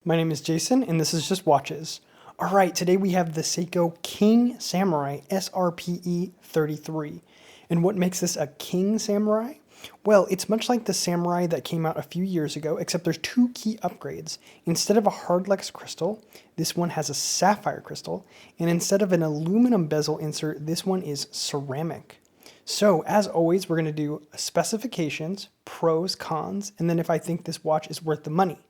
My name is Jason, and this is Just Watches. Alright, today we have the Seiko King Samurai SRPE33. And what makes this a King Samurai? Well, it's much like the Samurai that came out a few years ago, except there's two key upgrades. Instead of a hardlex crystal, this one has a sapphire crystal, and instead of an aluminum bezel insert, this one is ceramic. So, as always, we're going to do specifications, pros, cons, and then if I think this watch is worth the money.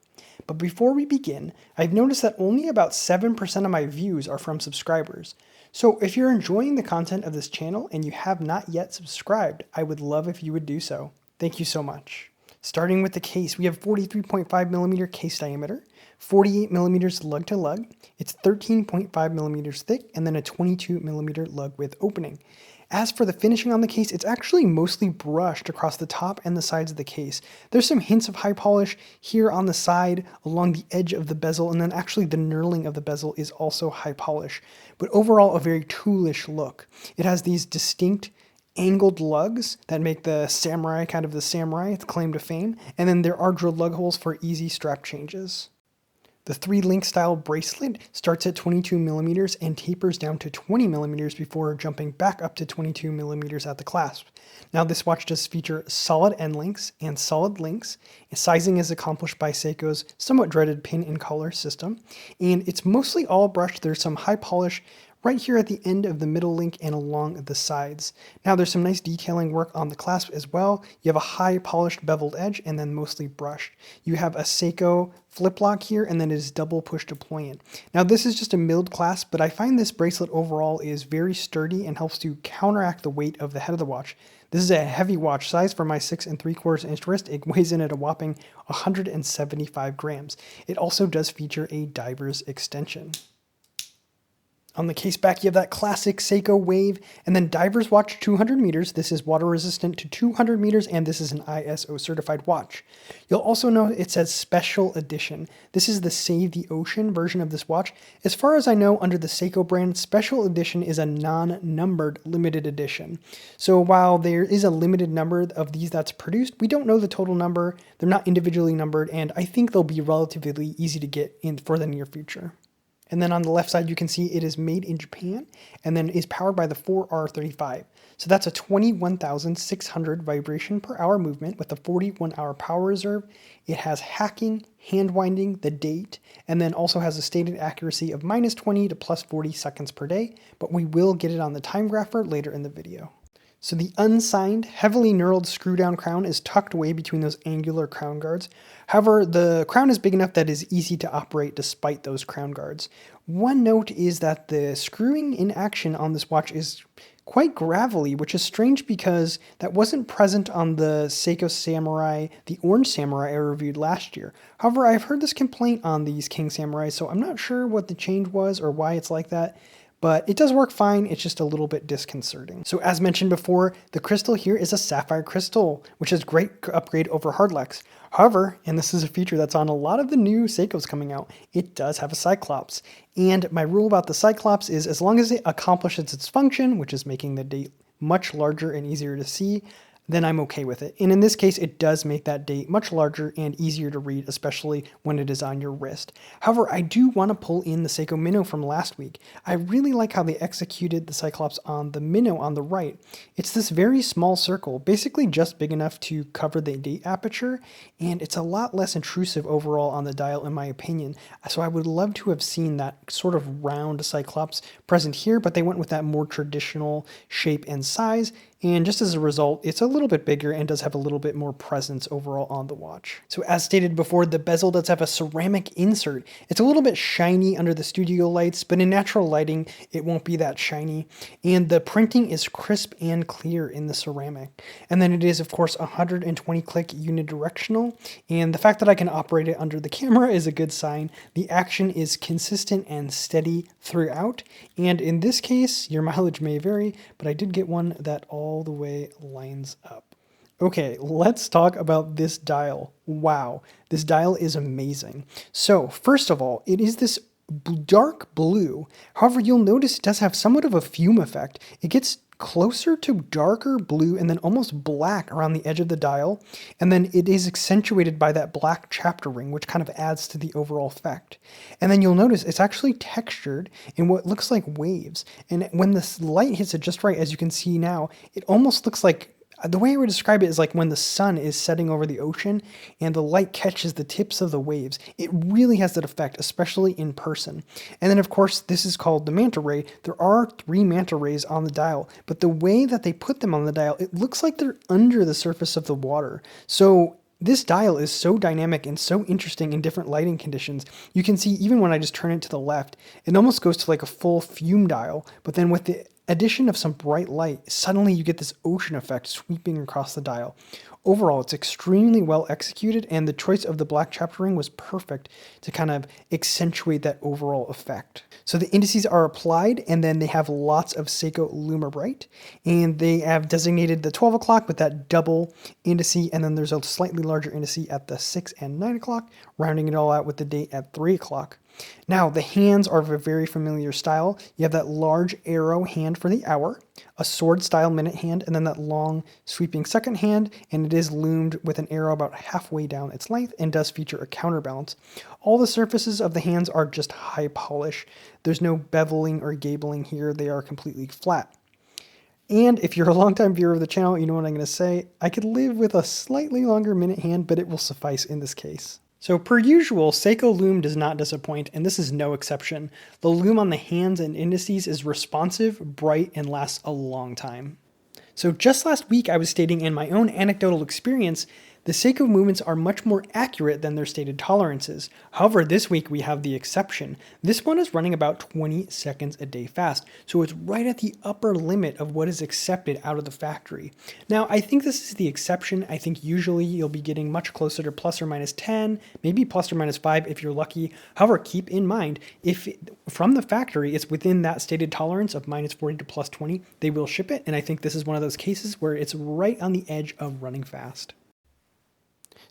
But before we begin, I've noticed that only about 7% of my views are from subscribers. So if you're enjoying the content of this channel and you have not yet subscribed, I would love if you would do so. Thank you so much. Starting with the case, we have 43.5mm case diameter, 48mm lug to lug, it's 13.5mm thick, and then a 22mm lug width opening. As for the finishing on the case, it's actually mostly brushed across the top and the sides of the case. There's some hints of high polish here on the side, along the edge of the bezel, and then actually the knurling of the bezel is also high polish. But overall, a very toolish look. It has these distinct angled lugs that make the Samurai kind of the Samurai, its claim to fame, and then there are drilled lug holes for easy strap changes. The 3-link style bracelet starts at 22mm and tapers down to 20mm before jumping back up to 22mm at the clasp. Now this watch does feature solid end links and solid links. Sizing is accomplished by Seiko's somewhat dreaded pin and collar system, and it's mostly all brushed. There's some high polish right here at the end of the middle link and along the sides. Now there's some nice detailing work on the clasp as well. You have a high polished beveled edge and then mostly brushed. You have a Seiko flip lock here and then it is double push deployant. Now this is just a milled clasp, but I find this bracelet overall is very sturdy and helps to counteract the weight of the head of the watch. This is a heavy watch size for my 6 3/4 inch wrist. It weighs in at a whopping 175 grams. It also does feature a diver's extension. On the case back, you have that classic Seiko wave, and then Divers Watch 200 meters. This is water resistant to 200 meters, and this is an ISO certified watch. You'll also note it says Special Edition. This is the Save the Ocean version of this watch. As far as I know, under the Seiko brand, Special Edition is a non-numbered limited edition. So while there is a limited number of these that's produced, we don't know the total number. They're not individually numbered, and I think they'll be relatively easy to get in for the near future. And then on the left side, you can see it is made in Japan and then is powered by the 4R35. So that's a 21,600 vibration per hour movement with a 41-hour power reserve. It has hacking, hand winding, the date, and then also has a stated accuracy of -20 to +40 seconds per day, but we will get it on the Timegrapher later in the video. So the unsigned, heavily knurled screw-down crown is tucked away between those angular crown guards. However, the crown is big enough that it is easy to operate despite those crown guards. One note is that the screwing in action on this watch is quite gravelly, which is strange because that wasn't present on the Seiko Samurai, the Orange Samurai I reviewed last year. However, I've heard this complaint on these King Samurai, so I'm not sure what the change was or why it's like that. But it does work fine, it's just a little bit disconcerting. So as mentioned before, the crystal here is a sapphire crystal, which is a great upgrade over hardlex. However, and this is a feature that's on a lot of the new Seikos coming out, it does have a cyclops. And my rule about the cyclops is as long as it accomplishes its function, which is making the date much larger and easier to see, then I'm okay with it. And in this case, it does make that date much larger and easier to read, especially when it is on your wrist. However, I do want to pull in the Seiko Minnow from last week. I really like how they executed the Cyclops on the Minnow on the right. It's this very small circle, basically just big enough to cover the date aperture, and it's a lot less intrusive overall on the dial in my opinion. So I would love to have seen that sort of round Cyclops present here, but they went with that more traditional shape and size. And just as a result, it's a little bit bigger and does have a little bit more presence overall on the watch. So as stated before, the bezel does have a ceramic insert. It's a little bit shiny under the studio lights, but in natural lighting, it won't be that shiny. And the printing is crisp and clear in the ceramic. And then it is, of course, 120 click unidirectional. And the fact that I can operate it under the camera is a good sign. The action is consistent and steady throughout. And in this case, your mileage may vary, but I did get one that all the way lines up. Okay, let's talk about this dial. Wow, this dial is amazing. So first of all, it is this dark blue. However, you'll notice it does have somewhat of a fume effect. It gets closer to darker blue and then almost black around the edge of the dial. And then it is accentuated by that black chapter ring, which kind of adds to the overall effect. And then you'll notice it's actually textured in what looks like waves. And when the light hits it just right, as you can see now, it almost looks like, the way I would describe it is like when the sun is setting over the ocean and the light catches the tips of the waves. It really has that effect, especially in person. And then of course, this is called the manta ray. There are 3 manta rays on the dial, but the way that they put them on the dial, it looks like they're under the surface of the water. So this dial is so dynamic and so interesting in different lighting conditions. You can see even when I just turn it to the left, it almost goes to like a full fume dial, but then with the addition of some bright light, suddenly you get this ocean effect sweeping across the dial. Overall, it's extremely well executed, and the choice of the black chapter ring was perfect to kind of accentuate that overall effect. So the indices are applied, and then they have lots of Seiko Lume Bright, and they have designated the 12 o'clock with that double indice, and then there's a slightly larger indice at the 6 and 9 o'clock, rounding it all out with the date at 3 o'clock. Now, the hands are of a very familiar style. You have that large arrow hand for the hour, a sword style minute hand, and then that long sweeping second hand, and it is loomed with an arrow about halfway down its length and does feature a counterbalance. All the surfaces of the hands are just high polish. There's no beveling or gabling here. They are completely flat. And if you're a longtime viewer of the channel, you know what I'm going to say. I could live with a slightly longer minute hand, but it will suffice in this case. So per usual, Seiko Lume does not disappoint, and this is no exception. The lume on the hands and indices is responsive, bright, and lasts a long time. So just last week I was stating in my own anecdotal experience, the Seiko movements are much more accurate than their stated tolerances. However, this week we have the exception. This one is running about 20 seconds a day fast, so it's right at the upper limit of what is accepted out of the factory. Now, I think this is the exception. I think usually you'll be getting much closer to plus or minus 10, maybe plus or minus 5 if you're lucky. However, keep in mind, if from the factory it's within that stated tolerance of minus 40 to plus 20, they will ship it, and I think this is one of those cases where it's right on the edge of running fast.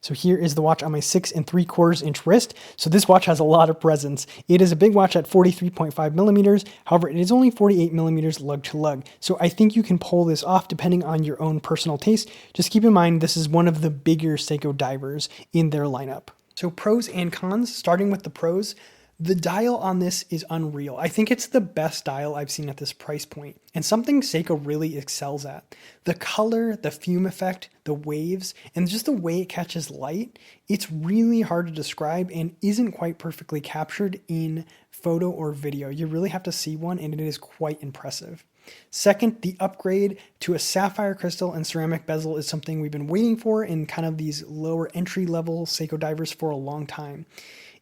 So here is the watch on my 6 3/4 inch wrist. So this watch has a lot of presence. It is a big watch at 43.5 millimeters. However, it is only 48 millimeters lug to lug. So I think you can pull this off depending on your own personal taste. Just keep in mind, this is one of the bigger Seiko divers in their lineup. So pros and cons, starting with the pros. The dial on this is unreal. I think it's the best dial I've seen at this price point, and something Seiko really excels at. The color, the fume effect, the waves, and just the way it catches light, it's really hard to describe and isn't quite perfectly captured in photo or video. You really have to see one, and it is quite impressive. Second, the upgrade to a sapphire crystal and ceramic bezel is something we've been waiting for in kind of these lower entry level Seiko divers for a long time.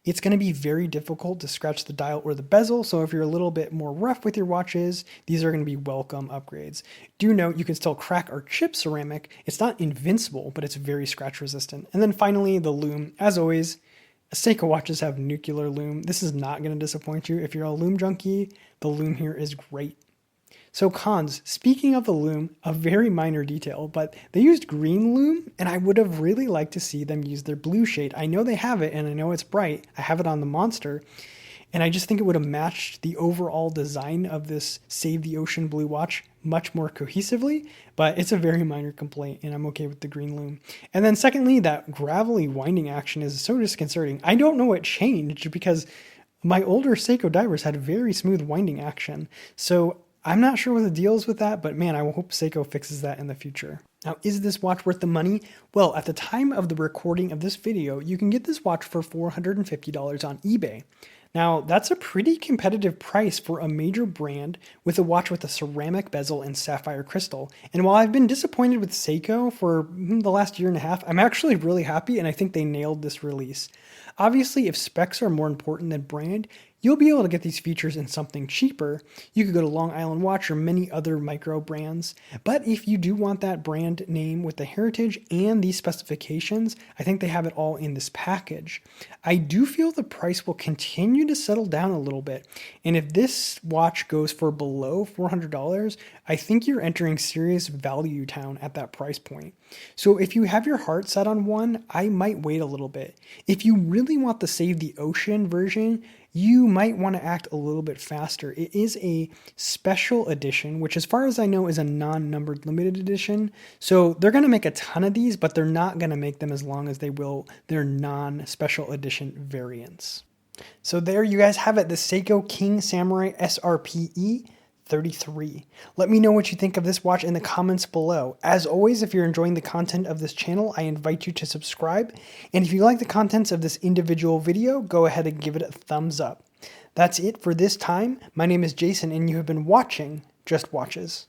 It's going to be very difficult to scratch the dial or the bezel, so if you're a little bit more rough with your watches, these are going to be welcome upgrades. Do note you can still crack or chip ceramic. It's not invincible, but it's very scratch resistant. And then finally, the lume. As always, Seiko watches have nuclear lume. This is not going to disappoint you. If you're a lume junkie, the lume here is great. So cons, speaking of the lume, a very minor detail, but they used green lume, and I would have really liked to see them use their blue shade. I know they have it, and I know it's bright. I have it on the Monster, and I just think it would have matched the overall design of this Save the Ocean blue watch much more cohesively, but it's a very minor complaint, and I'm okay with the green lume. And then secondly, that gravelly winding action is so disconcerting. I don't know what changed, because my older Seiko divers had very smooth winding action, so I'm not sure what the deal is with that, but man, I hope Seiko fixes that in the future. Now, is this watch worth the money? Well, at the time of the recording of this video, you can get this watch for $450 on eBay. Now, that's a pretty competitive price for a major brand with a watch with a ceramic bezel and sapphire crystal. And while I've been disappointed with Seiko for the last year and a half, I'm actually really happy, and I think they nailed this release. Obviously, if specs are more important than brand, you'll be able to get these features in something cheaper. You could go to Long Island Watch or many other micro brands. But if you do want that brand name with the heritage and these specifications, I think they have it all in this package. I do feel the price will continue to settle down a little bit. And if this watch goes for below $400, I think you're entering serious value town at that price point. So if you have your heart set on one, I might wait a little bit. If you really want the Save the Ocean version, you might want to act a little bit faster. It is a special edition, which as far as I know is a non-numbered limited edition. So they're going to make a ton of these, but they're not going to make them as long as they will their non-special edition variants. So there you guys have it, the Seiko King Samurai SRPE33. Let me know what you think of this watch in the comments below. As always, if you're enjoying the content of this channel, I invite you to subscribe. And if you like the contents of this individual video, go ahead and give it a thumbs up. That's it for this time. My name is Jason, and you have been watching Just Watches.